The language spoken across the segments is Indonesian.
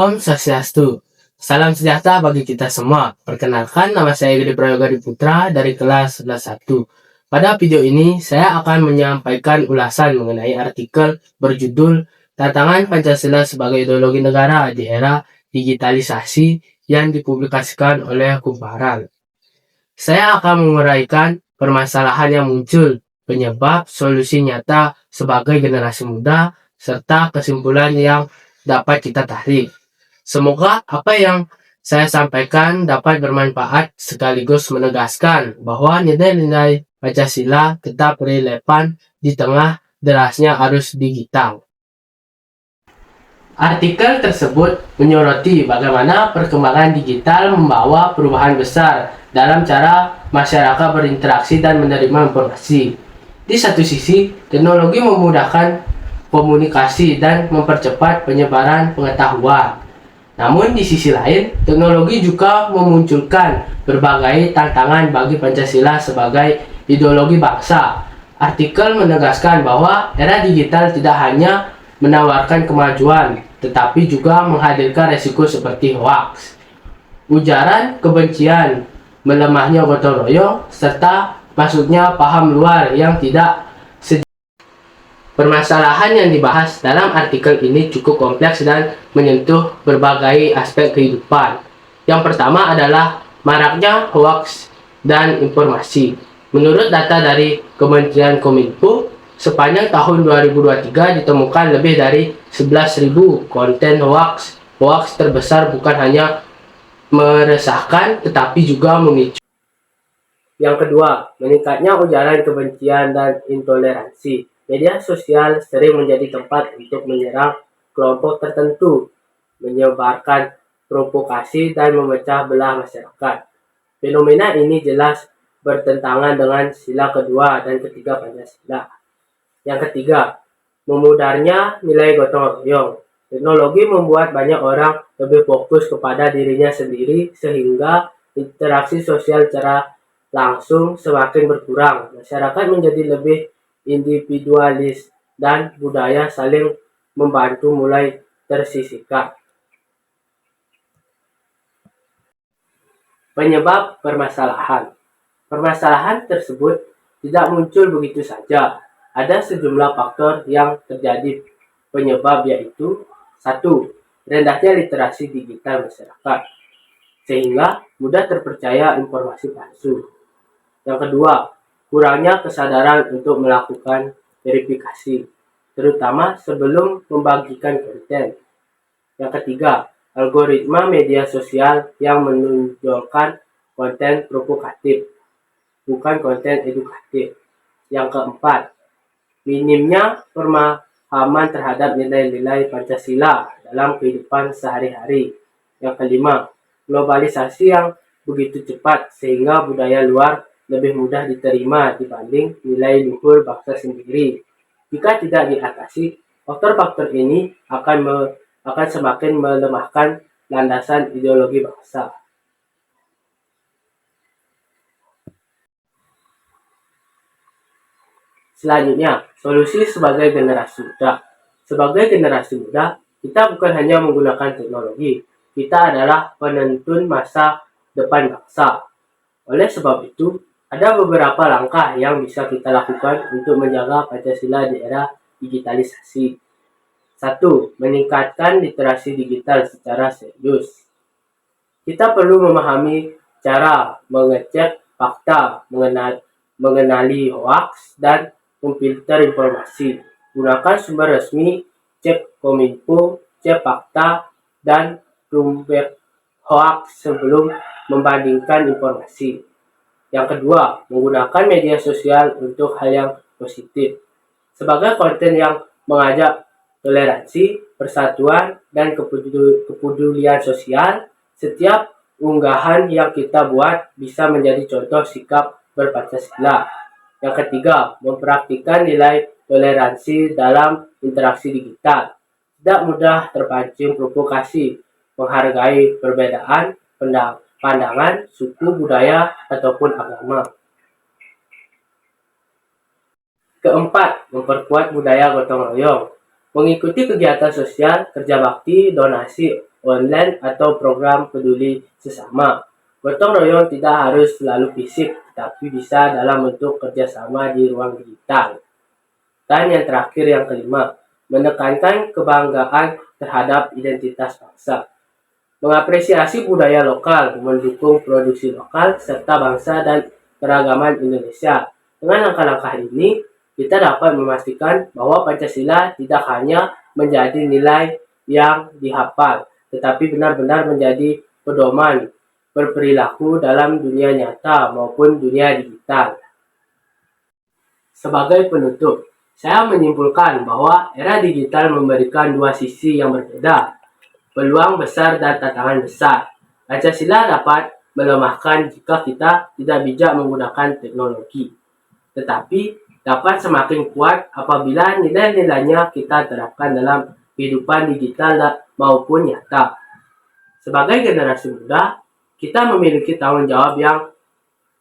Om Swastiastu. Salam sejahtera bagi kita semua. Perkenalkan, nama saya Gede Prayoga Diputra dari kelas 11.1. Pada video ini, saya akan menyampaikan ulasan mengenai artikel berjudul Tantangan Pancasila sebagai Ideologi Negara di Era Digitalisasi yang dipublikasikan oleh Kumparan. Saya akan menguraikan permasalahan yang muncul, penyebab, solusi nyata sebagai generasi muda, serta kesimpulan yang dapat kita tarik. Semoga apa yang saya sampaikan dapat bermanfaat sekaligus menegaskan bahwa nilai-nilai Pancasila tetap relevan di tengah derasnya arus digital. Artikel tersebut menyoroti bagaimana perkembangan digital membawa perubahan besar dalam cara masyarakat berinteraksi dan menerima informasi. Di satu sisi, teknologi memudahkan komunikasi dan mempercepat penyebaran pengetahuan. Namun di sisi lain, teknologi juga memunculkan berbagai tantangan bagi Pancasila sebagai ideologi bangsa. Artikel menegaskan bahwa era digital tidak hanya menawarkan kemajuan, tetapi juga menghadirkan resiko seperti hoaks, ujaran kebencian, melemahnya gotong royong, serta masuknya paham luar yang tidak. Permasalahan yang dibahas dalam artikel ini cukup kompleks dan menyentuh berbagai aspek kehidupan. Yang pertama adalah maraknya hoaks dan informasi. Menurut data dari Kementerian Kominfo, sepanjang tahun 2023 ditemukan lebih dari 11.000 konten hoaks. Hoaks terbesar bukan hanya meresahkan tetapi juga memicu. Yang kedua, meningkatnya ujaran kebencian dan intoleransi. Media sosial sering menjadi tempat untuk menyerang kelompok tertentu, menyebarkan provokasi dan memecah belah masyarakat. Fenomena ini jelas bertentangan dengan sila kedua dan ketiga Pancasila. Yang ketiga, memudarnya nilai gotong royong. Teknologi membuat banyak orang lebih fokus kepada dirinya sendiri sehingga interaksi sosial secara langsung semakin berkurang. Masyarakat menjadi lebih individualis dan budaya saling membantu mulai tersisihkan. Penyebab permasalahan. Permasalahan tersebut tidak muncul begitu saja. Ada sejumlah faktor yang terjadi penyebab, yaitu 1. Rendahnya literasi digital masyarakat, sehingga mudah terpercaya informasi palsu. Yang kedua, kurangnya kesadaran untuk melakukan verifikasi, terutama sebelum membagikan konten. Yang ketiga, algoritma media sosial yang menonjolkan konten provokatif, bukan konten edukatif. Yang keempat, minimnya pemahaman terhadap nilai-nilai Pancasila dalam kehidupan sehari-hari. Yang kelima, globalisasi yang begitu cepat sehingga budaya luar lebih mudah diterima dibanding nilai luhur bangsa sendiri. Jika tidak diatasi, faktor-faktor ini akan semakin melemahkan landasan ideologi bangsa. Selanjutnya, solusi sebagai generasi muda. Sebagai generasi muda, kita bukan hanya menggunakan teknologi, kita adalah penentu masa depan bangsa. Oleh sebab itu, ada beberapa langkah yang bisa kita lakukan untuk menjaga Pancasila di era digitalisasi. 1. Meningkatkan literasi digital secara serius. Kita perlu memahami cara mengecek fakta, mengenali hoaks, dan memfilter informasi. Gunakan sumber resmi, cek Kominfo, cek fakta, dan Bloomberg hoaks sebelum membandingkan informasi. Yang kedua, menggunakan media sosial untuk hal yang positif. Sebagai konten yang mengajak toleransi, persatuan, dan kepedulian sosial, setiap unggahan yang kita buat bisa menjadi contoh sikap berpancasila. Yang ketiga, mempraktikkan nilai toleransi dalam interaksi digital. Tidak mudah terpancing provokasi, menghargai perbedaan pandangan, suku, budaya, ataupun agama. Keempat, memperkuat budaya gotong royong. Mengikuti kegiatan sosial, kerja bakti, donasi, online, atau program peduli sesama. Gotong royong tidak harus selalu fisik, tapi bisa dalam bentuk kerjasama di ruang digital. Dan yang terakhir, yang kelima, menekankan kebanggaan terhadap identitas bangsa. Mengapresiasi budaya lokal, mendukung produksi lokal, serta bangsa dan keragaman Indonesia. Dengan langkah-langkah ini, kita dapat memastikan bahwa Pancasila tidak hanya menjadi nilai yang dihafal, tetapi benar-benar menjadi pedoman berperilaku dalam dunia nyata maupun dunia digital. Sebagai penutup, saya menyimpulkan bahwa era digital memberikan dua sisi yang berbeda, peluang besar dan tantangan besar. Pancasila dapat melemahkan jika kita tidak bijak menggunakan teknologi, tetapi dapat semakin kuat apabila nilai-nilainya kita terapkan dalam kehidupan digital maupun nyata. Sebagai generasi muda, kita memiliki tanggung jawab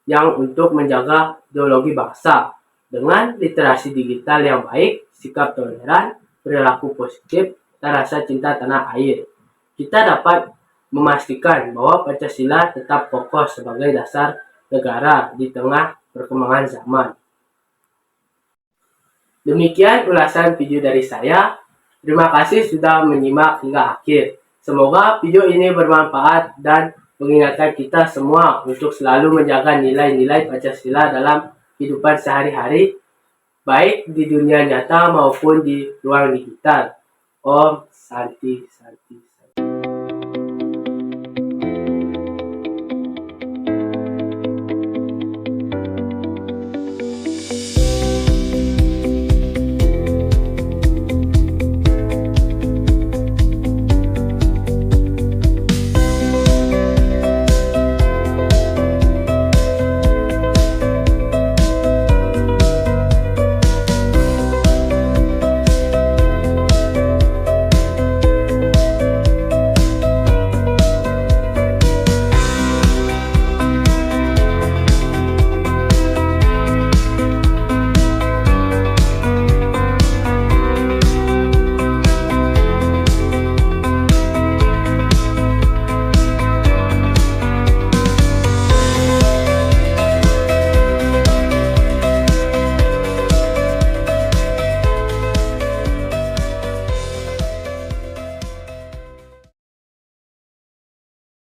yang untuk menjaga ideologi bangsa. Dengan literasi digital yang baik, sikap toleran, perilaku positif, dan rasa cinta tanah air, kita dapat memastikan bahwa Pancasila tetap kokoh sebagai dasar negara di tengah perkembangan zaman. Demikian ulasan video dari saya. Terima kasih sudah menyimak hingga akhir. Semoga video ini bermanfaat dan mengingatkan kita semua untuk selalu menjaga nilai-nilai Pancasila dalam kehidupan sehari-hari, baik di dunia nyata maupun di ruang digital. Om Santi Santi.